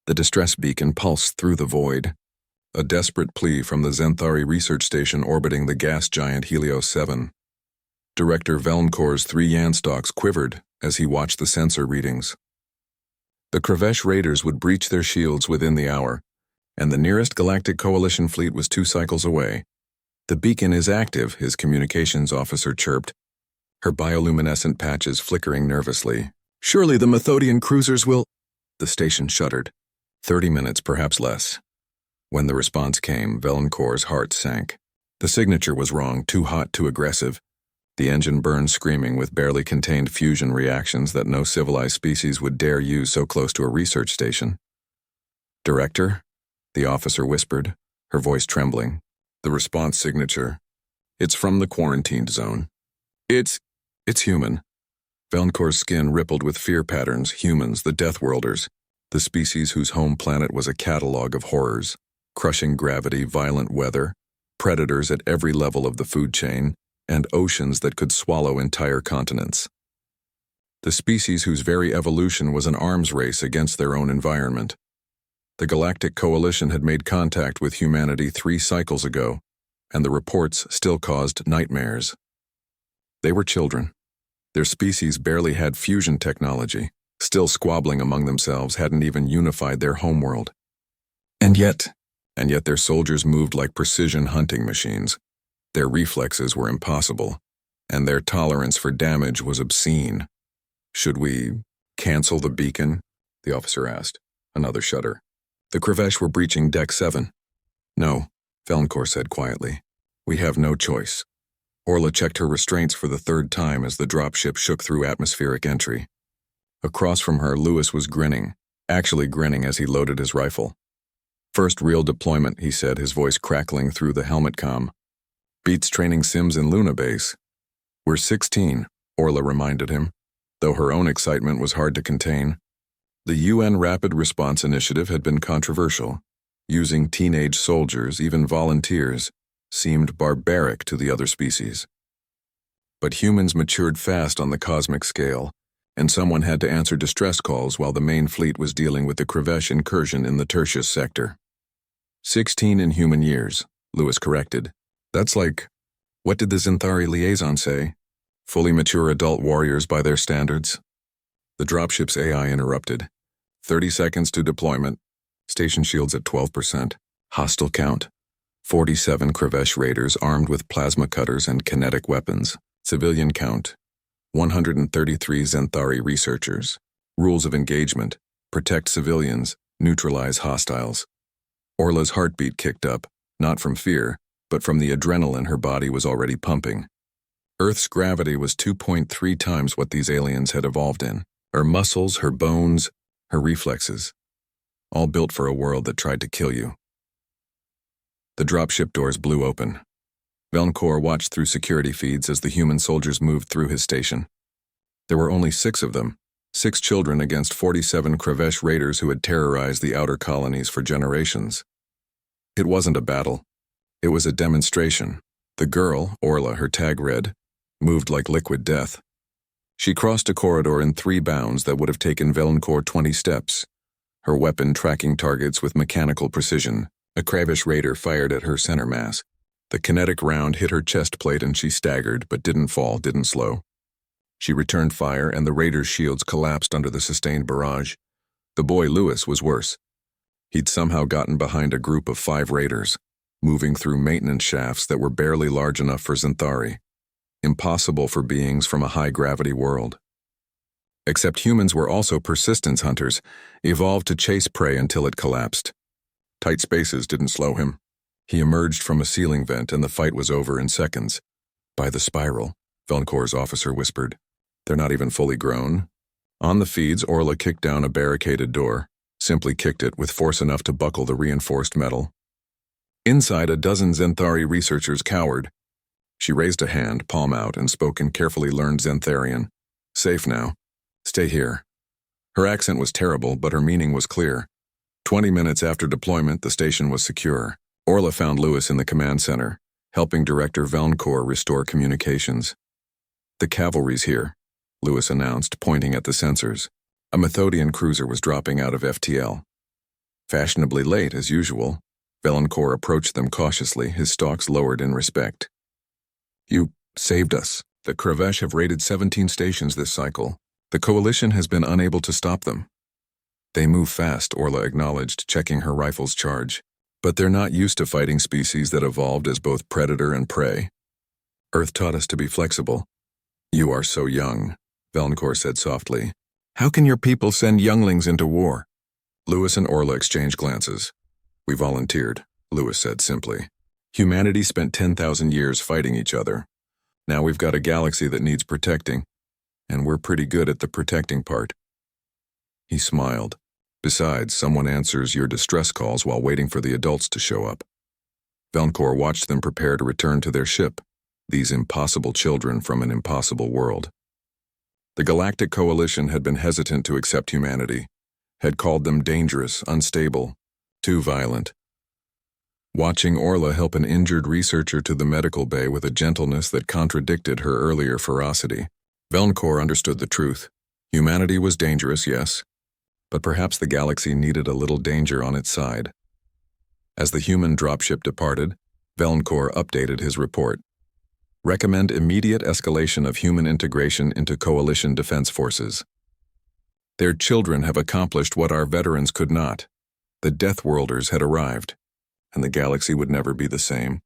The distress beacon pulsed through the void, a desperate plea from the Zenthari research station orbiting the gas giant Helios 7. Director Velnkor's 3 Yanstalks quivered as he watched the sensor readings. The Kravesh raiders would breach their shields within the hour, and the nearest Galactic Coalition fleet was 2 cycles away. "The beacon is active," his communications officer chirped, her bioluminescent patches flickering nervously. "Surely the Methodian cruisers will—" The station shuddered. 30 minutes, perhaps less. When the response came, Velnkor's heart sank. The signature was wrong, too hot, too aggressive. The engine burned screaming with barely contained fusion reactions that no civilized species would dare use so close to a research station. "Director?" the officer whispered, her voice trembling. "The response signature. It's from the quarantined zone. It's human." Velnkor's skin rippled with fear patterns. Humans, the Deathworlders, the species whose home planet was a catalog of horrors. Crushing gravity, violent weather, predators at every level of the food chain, and oceans that could swallow entire continents. The species whose very evolution was an arms race against their own environment. The Galactic Coalition had made contact with humanity 3 cycles ago, and the reports still caused nightmares. They were children. Their species barely had fusion technology, still squabbling among themselves, hadn't even unified their homeworld. And yet their soldiers moved like precision hunting machines. Their reflexes were impossible, and their tolerance for damage was obscene. "Should we cancel the beacon?" the officer asked, another shudder. The Kravesh were breaching Deck 7. "No," Velnkor said quietly. "We have no choice." Orla checked her restraints for the 3rd time as the dropship shook through atmospheric entry. Across from her, Lewis was grinning, actually grinning as he loaded his rifle. "First real deployment," he said, his voice crackling through the helmet comm. "Beats training sims in Luna Base." "We're 16, Orla reminded him, though her own excitement was hard to contain. The UN Rapid Response Initiative had been controversial. Using teenage soldiers, even volunteers, seemed barbaric to the other species. But humans matured fast on the cosmic scale, and someone had to answer distress calls while the main fleet was dealing with the Kravesh incursion in the Tertius sector. 16 in human years, Lewis corrected. That's like, what did the Zenthari liaison say? Fully mature adult warriors by their standards? The dropship's AI interrupted. 30 seconds to deployment. Station shields at 12%. Hostile count. 47 Kravesh raiders armed with plasma cutters and kinetic weapons. Civilian count. 133 Zenthari researchers. Rules of engagement. Protect civilians. Neutralize hostiles. Orla's heartbeat kicked up, not from fear, but from the adrenaline her body was already pumping. Earth's gravity was 2.3 times what these aliens had evolved in. Her muscles, her bones, her reflexes. All built for a world that tried to kill you. The dropship doors blew open. Velnkor watched through security feeds as the human soldiers moved through his station. There were only 6 of them, 6 children against 47 Kravesh raiders who had terrorized the outer colonies for generations. It wasn't a battle. It was a demonstration. The girl, Orla, her tag red, moved like liquid death. She crossed a corridor in 3 bounds that would have taken Velnkor 20 steps, her weapon tracking targets with mechanical precision. A Kravesh raider fired at her center mass. The kinetic round hit her chest plate and she staggered, but didn't fall, didn't slow. She returned fire and the raider's shields collapsed under the sustained barrage. The boy, Lewis, was worse. He'd somehow gotten behind a group of 5 raiders, moving through maintenance shafts that were barely large enough for Zenthari. Impossible for beings from a high-gravity world. Except humans were also persistence hunters, evolved to chase prey until it collapsed. Tight spaces didn't slow him. He emerged from a ceiling vent and the fight was over in seconds. "By the spiral," Velnkor's officer whispered. "They're not even fully grown." On the feeds, Orla kicked down a barricaded door, simply kicked it with force enough to buckle the reinforced metal. Inside, a dozen Zenthari researchers cowered. She raised a hand, palm out, and spoke in carefully learned Zentharian. "Safe now. Stay here." Her accent was terrible, but her meaning was clear. 20 minutes after deployment, the station was secure. Orla found Lewis in the command center, helping Director Velnkor restore communications. "The cavalry's here," Lewis announced, pointing at the sensors. A Methodian cruiser was dropping out of FTL. Fashionably late, as usual, Valancourt approached them cautiously, his stalks lowered in respect. You saved us. The Kravesh have raided 17 stations this cycle. The Coalition has been unable to stop them. They move fast, Orla acknowledged, checking her rifle's charge. But they're not used to fighting species that evolved as both predator and prey. Earth taught us to be flexible. You are so young, Valancourt said softly. How can your people send younglings into war? Lewis and Orla exchanged glances. We volunteered, Lewis said simply. Humanity spent 10,000 years fighting each other. Now we've got a galaxy that needs protecting, and we're pretty good at the protecting part. He smiled. Besides, someone answers your distress calls while waiting for the adults to show up. Valancourt watched them prepare to return to their ship, these impossible children from an impossible world. The Galactic Coalition had been hesitant to accept humanity, had called them dangerous, unstable, too violent. Watching Orla help an injured researcher to the medical bay with a gentleness that contradicted her earlier ferocity, Valancourt understood the truth. Humanity was dangerous, yes, but perhaps the galaxy needed a little danger on its side. As the human dropship departed, Valancourt updated his report. Recommend immediate escalation of human integration into Coalition defense forces. Their children have accomplished what our veterans could not. The Deathworlders had arrived, and the galaxy would never be the same.